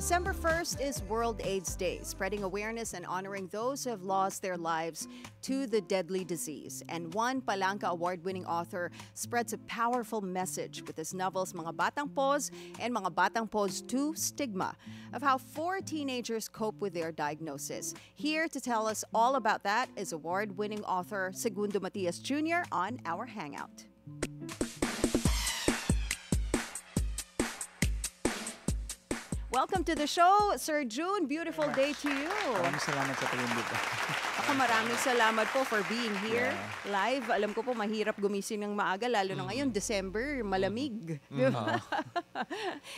December 1st is World AIDS Day, spreading awareness and honoring those who have lost their lives to the deadly disease. And Juan Palanca award-winning author spreads a powerful message with his novels Mga Batang Paws and Mga Batang Paws 2 Stigma of how 4 teenagers cope with their diagnosis. Here to tell us all about that is award-winning author Segundo Matias Jr. on our Hangout. Welcome to the show, Sir June. Beautiful day to you. Maraming salamat sa pag-imbita. Ako maraming salamat po for being here live. Alam ko po mahirap gumising ng maaga, lalo na ngayon, December, malamig.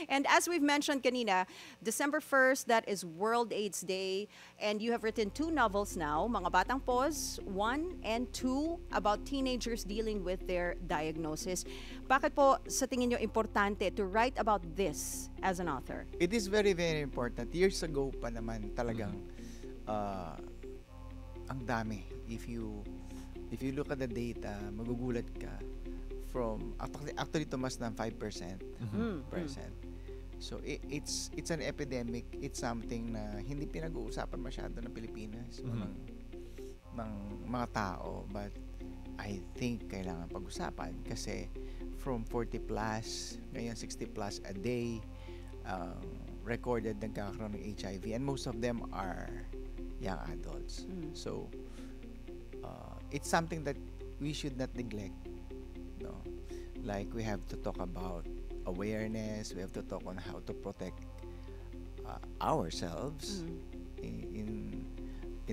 And as we've mentioned kanina, December 1st, that is World AIDS Day. And you have written 2 novels now, Mga Batang Paws 1 and 2, about teenagers dealing with their diagnosis. Bakit po sa tingin nyo importante to write about this as an author? It is very, very important. Years ago pa naman talagang ang dami. If you look at the data, magugulat ka from actually tumas ng 5%. So it's an epidemic. It's something na hindi pinag-uusapan masyado ng Pilipinas ng mga tao, but I think kailangan pag-usapan kasi from 40 plus, ngayon 60 plus a day recorded nagkakaroon ng HIV, and most of them are young adults. So it's something that we should not neglect. No? Like we have to talk about awareness, we have to talk on how to protect ourselves in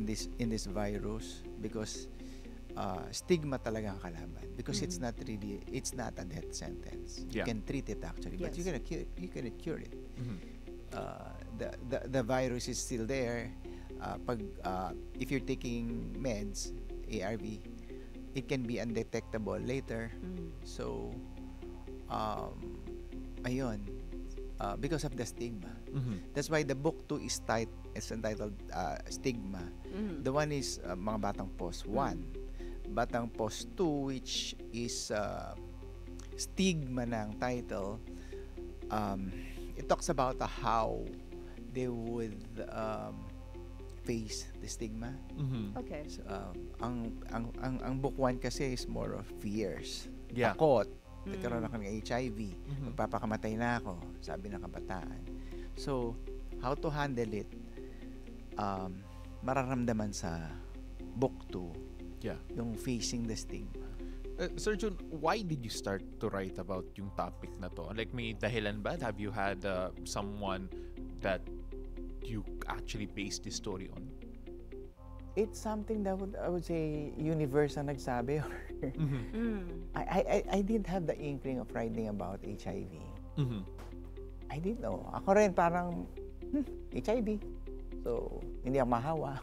this virus, because stigma talaga ang kalaban, because it's not a death sentence. You can treat it actually, but you cannot cure it. The virus is still there. If you're taking meds, ARV, it can be undetectable later. So ayun, because of the stigma. That's why the book 2 is entitled Stigma. The one is Mga Batang Paws 1. Batang Paws 2, which is Stigma ng title. It talks about how they would face the stigma. Okay. So, ang book 1 kasi is more of fears. Yeah. Takot. Nagkaroon ako ng HIV. Magpapakamatay na ako, sabi ng kabataan. So, how to handle it, mararamdaman sa book 2. Yeah. Yung facing the stigma. Sir Jun, why did you start to write about yung topic na to? Like, may dahilan ba? Have you had someone that you actually based this story on? It's something that I would say universe ang nagsabi. I didn't have the inkling of writing about HIV. I didn't know. Ako rin parang HIV. So, hindi ako mahawa.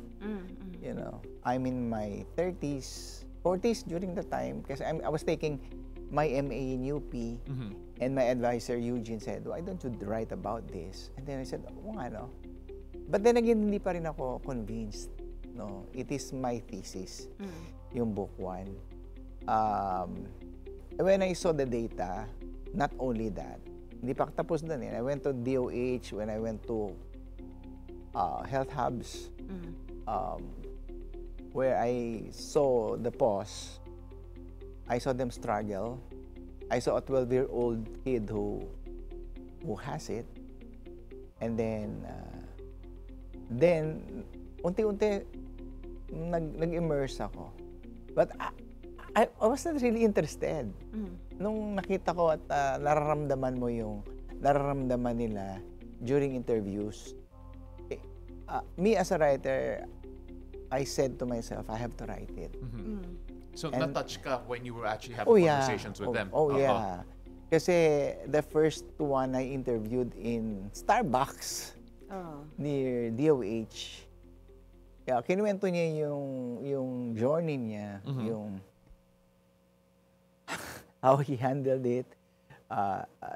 You know, I'm in my 30s, 40s during the time, kasi I was taking my MA in UP, and my advisor Eugene said, "Why don't you write about this?" And then I said, "Oh, ano?" But then again, hindi pa rin ako convinced. No, it is my thesis, yung book 1. When I saw the data, not only that, hindi pa tapos doon eh. I went to DOH, when I went to health hubs, where I saw the pause, I saw them struggle. I saw a 12-year-old kid who has it, and then unti-unti nag-immerse ako. But I was not really interested. Nung nakita ko at nararamdaman mo yung nararamdaman nila during interviews, me as a writer, I said to myself, I have to write it. So, na-touch ka when you were actually having conversations with them? Yeah. Kasi the first one I interviewed in Starbucks near DOH. Yeah, kinuwento niya yung journey niya, yung how he handled it.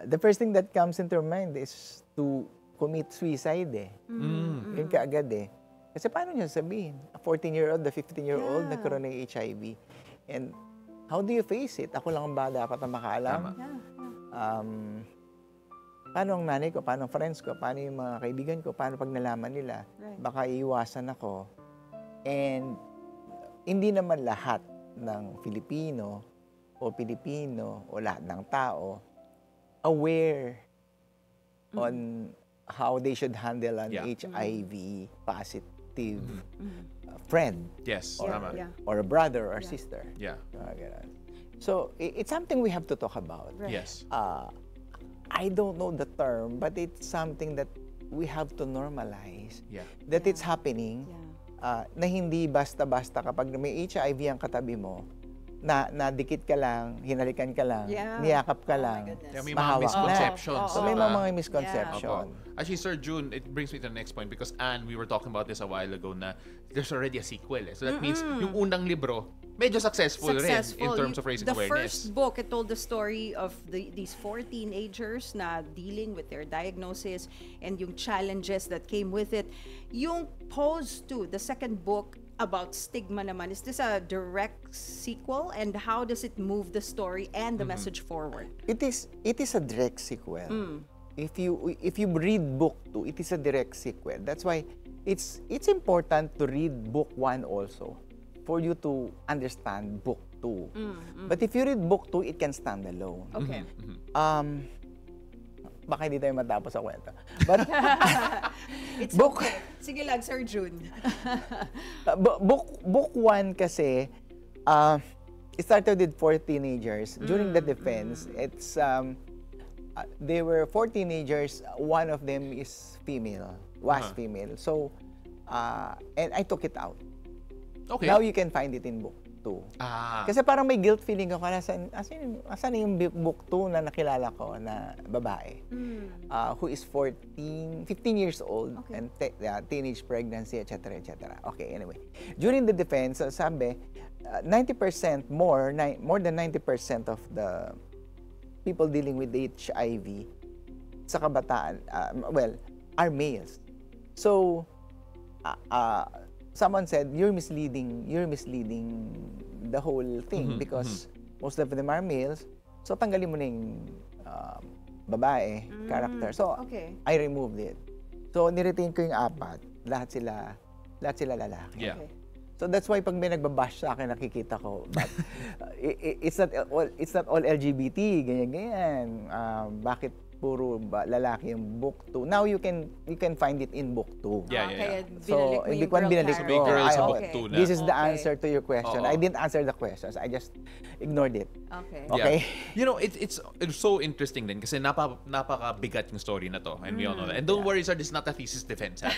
The first thing that comes into mind is to commit suicide eh. Yun kaagad eh. Kasi paano niya sabihin? A 14-year-old, a 15-year-old, nagkaroon ng HIV. And how do you face it? Ako lang ba dapat ang makaalam? paano ang nanay ko, paano ang friends ko, paano yung mga kaibigan ko, paano pag nalaman nila, Right. baka iiwasan ako. And hindi naman lahat ng Filipino o lahat ng tao aware on how they should handle an Yeah. HIV positive friend Yes, Yeah, tama. yeah. or a brother or Yeah. sister. Yeah. Ganun. So, it's something we have to talk about. Right. Yes. I don't know the term, but it's something that we have to normalize. Yeah. That Yeah. it's happening, Yeah. na hindi basta-basta kapag may HIV ang katabi mo, na nadikit ka lang, hinalikan ka lang, Yeah. niyakap ka Oh my lang, goodness. Yeah, may mga mahawak na. misconceptions. So may diba? mga misconception. Opo. Actually, Sir June, it brings me to the next point because Anne, we were talking about this a while ago na there's already a sequel. So that means yung unang libro, medyo successful rin in terms of raising the awareness. first book, it told the story of these 4 teenagers na dealing with their diagnosis and yung challenges that came with it. Yung Pose 2, the second book about stigma naman, is this a direct sequel? And how does it move the story and the message forward? It is a direct sequel. If you read book 2, it is a direct sequel. That's why it's important to read book 1 also for you to understand book 2. But if you read book 2, it can stand alone. Okay. Baka hindi tayo matapos sa kwento. But It's Book- okay. Sige lang, Sir June. book 1 kasi, it started with 4 teenagers. During the defense, it's they were 4 teenagers. One of them is female, was female. So, and I took it out. Okay. Now you can find it in book 2. Kasi parang may guilt feeling ako, asan yung book 2 na nakilala ko na babae, who is 15 years old, Okay. and teenage pregnancy, etc., etc. Okay, anyway. During the defense, sabi, 90% more than 90% of the people dealing with HIV sa kabataan, are males. So, someone said, you're misleading the whole thing because most of them are males. So, tanggalin mo na yung babae character. So, Okay. I removed it. So, niretain ko yung 4. Lahat sila lalaki. Yeah. Okay. So that's why pag may nagbabash sa akin, nakikita ko, but it's not all LGBT, ganyan. Bakit puro lalaki yung book 2? Now you can find it in book 2. Yeah, Kaya So, binalik mo hindi yung ko girl binalik So, ko. may girls sa I- book 2 na. This is the Okay. answer to your question. Oo. I didn't answer the questions. I just ignored it. Okay. Okay. Yeah. You know, it's so interesting din kasi napakabigat yung story na to and we all know that. And don't worry, sir, this is not a thesis defense. Ha?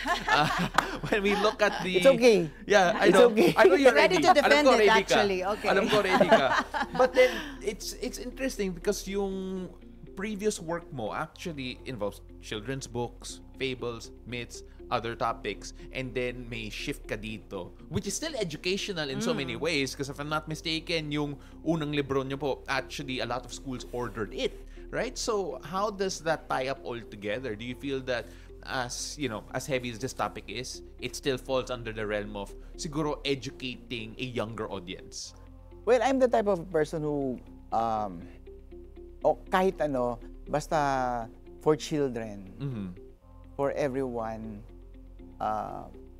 When we look at the... It's okay. Yeah, I It's know. okay. I know you're Ready ready. to defend Alam ko it, ready ka. actually. Okay. Alam ko ready ka. But then, it's interesting because yung previous work mo actually involves children's books, fables, myths, other topics, and then may shift ka dito, which is still educational in so many ways because if I'm not mistaken, yung unang libro niyo po, actually a lot of schools ordered it, right? So how does that tie up all together? Do you feel that as heavy as this topic is, it still falls under the realm of siguro educating a younger audience? Well, I'm the type of person who, kahit ano, basta for children, for everyone,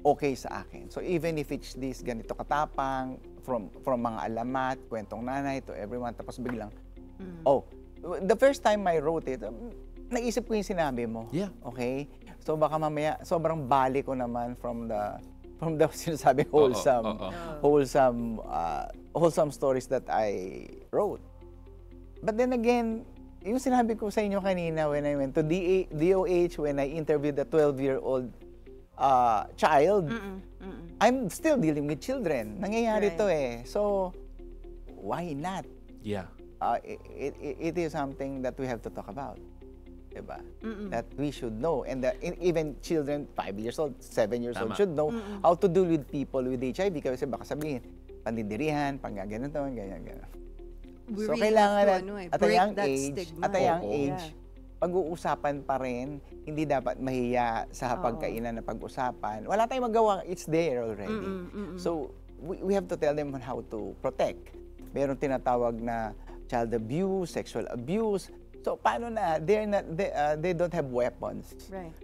okay sa akin. So even if it's this ganito katapang, from mga alamat, kwentong nanay to everyone, tapos biglang, the first time I wrote it, naisip ko yung sinabi mo. Yeah. Okay? So baka mamaya, sobrang bali ko naman from the sinasabi wholesome stories that I wrote. But then again, yung sinabi ko sa inyo kanina when I went to DOH, when I interviewed a 12-year-old child, I'm still dealing with children. Nangyayari to eh. So, why not? Yeah. It is something that we have to talk about. Diba? That we should know. And even children, 5 years old, 7 years old, Tama. should know how to deal with people with HIV. Kasi baka sabihin, pandidirihan, ganyan. We So, really kailangan have to, at a break young that age, stigma. at a young Oo. age, pag-uusapan pa rin, hindi dapat mahiya sa Oo. pagkainan na pag-usapan. Wala tayong magawa, it's there already. So, we have to tell them on how to protect. Meron tinatawag na child abuse, sexual abuse. So paano na they don't have weapons Right.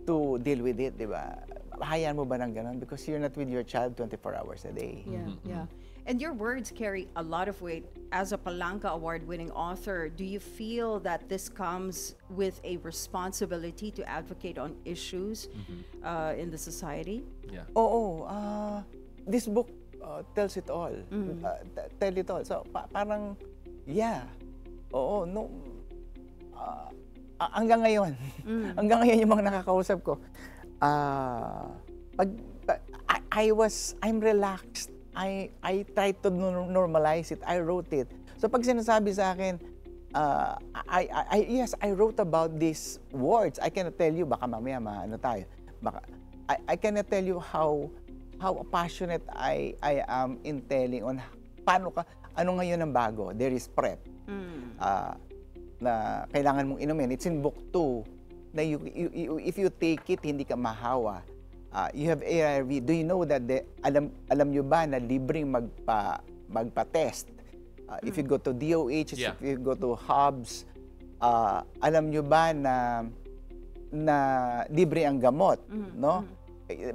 to deal with it, di ba? Hayaan mo ba ng ganun? Because you're not with your child 24 hours a day. Yeah, yeah. And your words carry a lot of weight. As a Palanca Award-winning author, do you feel that this comes with a responsibility to advocate on issues in the society? Yeah. Oo, this book tells it all. Tell it all. So parang, yeah. Oo, no. Hanggang ngayon, hanggang ngayon yung mga nakakausap ko, I'm relaxed. I tried to normalize it. I wrote it. So pag sinasabi sa akin, yes, I wrote about these words. I cannot tell you, baka mamaya ano tayo. I cannot tell you how passionate I am in telling on ano ngayon ang bago. There is PrEP. Na kailangan mong inumin. It's in book 2 na if you take it, hindi ka mahawa. You have ARV. Do you know that alam nyo ba na libreng magpa-test? If you go to DOH, if you go to Hubs, alam nyo ba na libre ang gamot, no?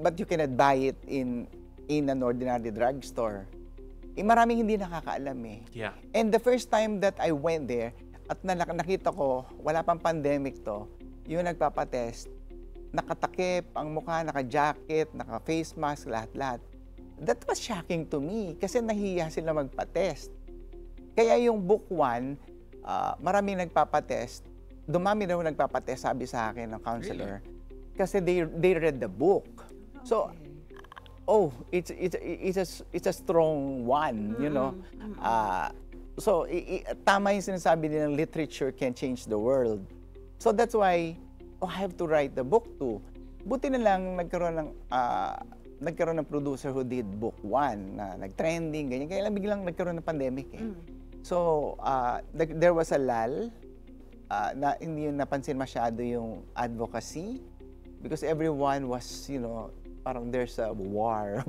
But you cannot buy it in an ordinary drugstore. Maraming hindi nakakaalam eh. Yeah. And the first time that I went there, at nakita ko, wala pang pandemic to, yung nagpapatest, nakatakip ang mukha, naka-jacket, naka-face mask, lahat-lahat. That was shocking to me kasi nahiya sila magpa-test. Kaya yung book 1, maraming nagpapatest. Dumami daw nagpapatest, sabi sa akin ng counselor. Really? Kasi they read the book. So, it's a strong one, you know. So, tama yung sinasabi nilang literature can change the world. So, that's why I have to write the book too. Buti na lang nagkaroon ng producer who did book 1 na nag-trending, ganyan. Kaya lang biglang nagkaroon ng pandemic eh. So, there was a lull na hindi napansin masyado yung advocacy because everyone was, you know, parang there's a war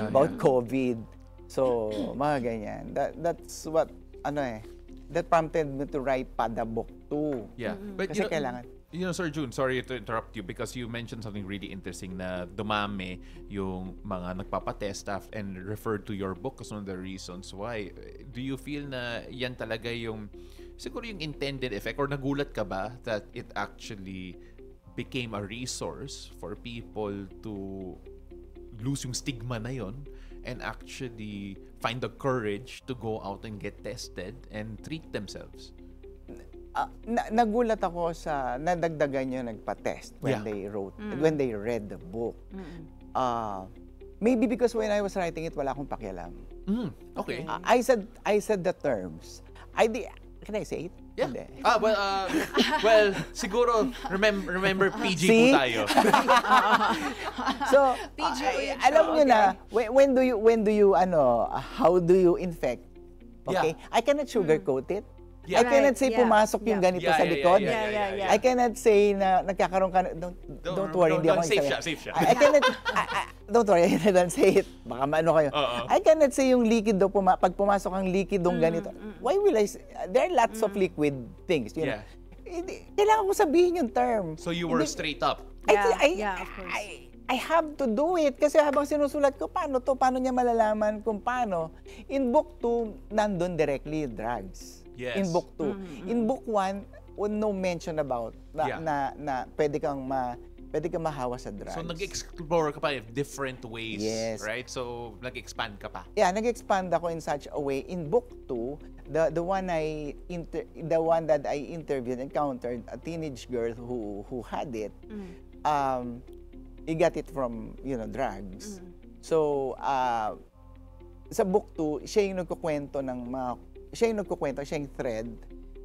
about COVID. So, mga ganyan. That's what, that prompted me to write pa the book 2. Yeah. But Kasi kailangan. You know, Sir June, sorry to interrupt you because you mentioned something really interesting na dumami yung mga nagpapatest and referred to your book as one of the reasons why. Do you feel na yan talaga yung, siguro yung intended effect or nagulat ka ba that it actually became a resource for people to lose yung stigma na yon and actually find the courage to go out and get tested and treat themselves? Nagulat ako sa nadagdagan yung nagpa-test when when they read the book. Maybe because when I was writing it, wala akong pakialam. Okay. I said the terms. Can I say it? Yeah. Hindi. Well, siguro remember PG po tayo. So, PG alam niyo na when do you how do you infect? Okay? I cannot sugarcoat it. Yeah. I cannot say pumasok yung ganito sa likod. Yeah. I cannot say na nagkakaroon ka don't worry, hindi ako safe siya. I cannot don't worry, I don't say it. Baka maano kayo. I cannot say yung liquid daw pag pumasok ang likidong ganito. Why will I there are lots of liquid things, you know. Kailangan ko sabihin yung term. So you were straight up. Of course. I have to do it kasi habang sinusulat ko paano niya malalaman kung paano. In book 2 nandun directly drugs. Yes. In book 2. In book 1, no mention about na pwede kang mahawa sa drugs. So nag-explore ka pa of different ways, yes. Right? So nag-expand ka pa. Yeah, nag-expand ako in such a way. In book 2, the one that I encountered a teenage girl who had it. He got it from, you know, drugs. So sa book 2, siya yung nagkukwento siya yung thread.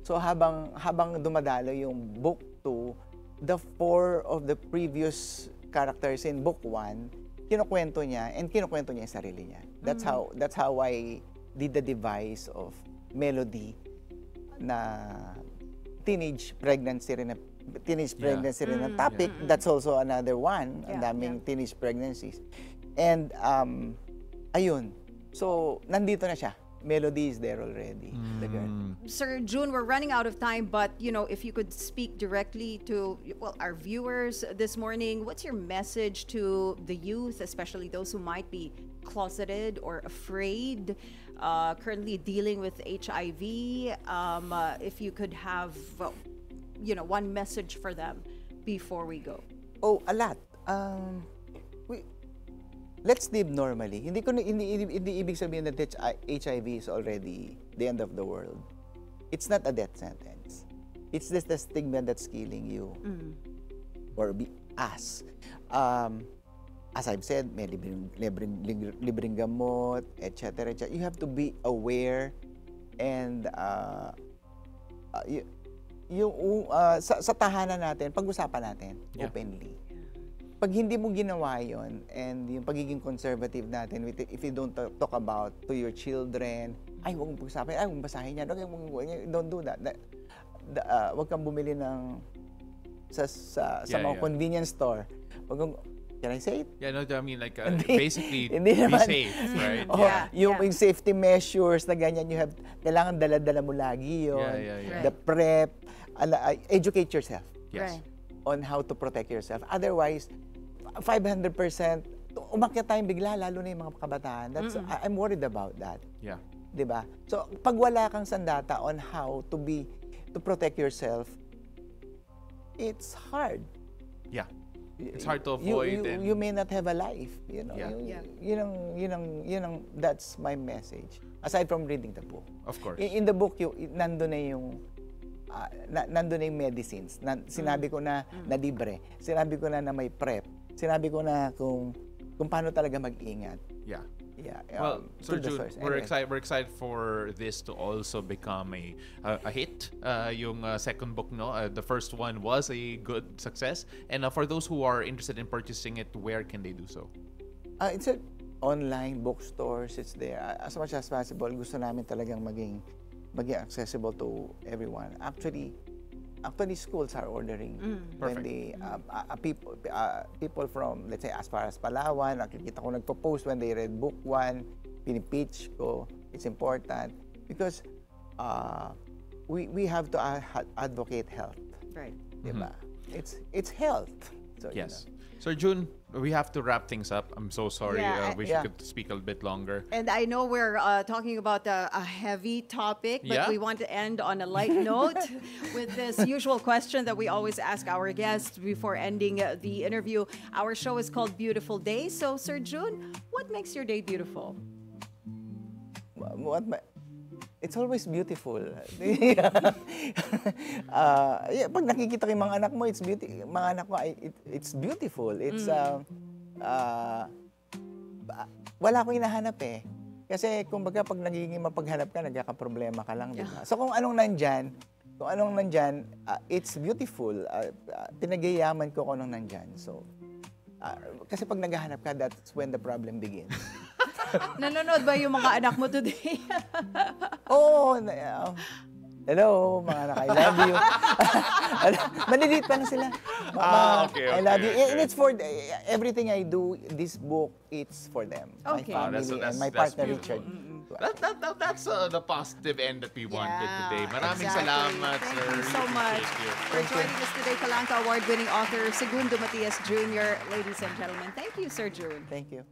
So habang dumadalo yung book 2, the 4 of the previous characters in book 1, kinukwento niya yung sarili niya. That's how I did the device of Melody na teenage pregnancy rin ang topic. That's also another one. Ang daming teenage pregnancies. And ayun. So nandito na siya. melody is there already. The girl. Sir June, we're running out of time, but if you could speak directly to our viewers this morning, what's your message to the youth, especially those who might be closeted or afraid, currently dealing with HIV? If you could have, one message for them before we go. Oh, a lot. Let's live normally. Hindi ibig sabihin that HIV is already the end of the world. It's not a death sentence. It's just the stigma that's killing you. Or us. As I've said, may libreng gamot, etc. You have to be aware and sa tahanan natin, pag-usapan natin openly. Pag hindi mo ginawa yon, and yung pagiging conservative natin, if you don't talk about to your children, ay, huwag mong pag-usapan, ay, huwag mong basahin yan, don't do that. Huwag kang bumili ng sa mga convenience store. Can I say it? Yeah, no, I mean, like, basically, be safe, right? Yung safety measures na ganyan, kailangan dala-dala mo lagi yun. Yeah. The PrEP, educate yourself. Yes. Right. On how to protect yourself. Otherwise, 500%, umakyat tayong bigla, lalo na yung mga kabataan. I'm worried about that. Yeah. Diba? So, pag wala kang sandata on how to protect yourself, it's hard. Yeah. It's hard to avoid. You may not have a life. That's my message. Aside from reading the book. Of course. In the book, nandun na yung medicines. Sinabi ko na libre. Sinabi ko na may PrEP. Sinabi ko na kung paano talaga mag-ingat. Yeah. Yeah. Well, Sir June, we're excited for this to also become a hit. Yung second book, no, the first one was a good success. And for those who are interested in purchasing it, where can they do so? It's at online bookstores. It's there. As much as possible, gusto namin talagang maging accessible to everyone. Actually, schools are ordering. When they people from, let's say, as far as Palawan, nakikita ko nagpo-post when they read book 1, pinipitch ko. It's important because we have to advocate health. Right. Diba? It's health. So, yes. Sir June, we have to wrap things up. I'm so sorry. Wish you could speak a bit longer. And I know we're talking about a heavy topic, but we want to end on a light note with this usual question that we always ask our guests before ending the interview. Our show is called Beautiful Day. So, Sir June, what makes your day beautiful? It's always beautiful. Pag nakikita ko yung mga anak mo, it's beautiful. It's wala akong hinahanap eh. Kasi kumbaga pag nagiging mapaghanap ka, nagkakaproblema ka lang, diba? So kung anong nandyan, it's beautiful. Pinagyayaman ko kung anong nandyan. So kasi pag naghahanap ka, that's when the problem begins. Nanonood ba yung mga anak mo today? Oo. Hello, mga anak, I love you. Maliliit pa na sila. Okay. I love you. And it's for everything I do, this book, it's for them. Okay. My family and my partner, Richard. That's the positive end that we wanted today. Maraming salamat, sir. Thank you so much for joining us today. Kalanka Award-winning author Segundo Matias Jr. Ladies and gentlemen, thank you, Sir June. Thank you.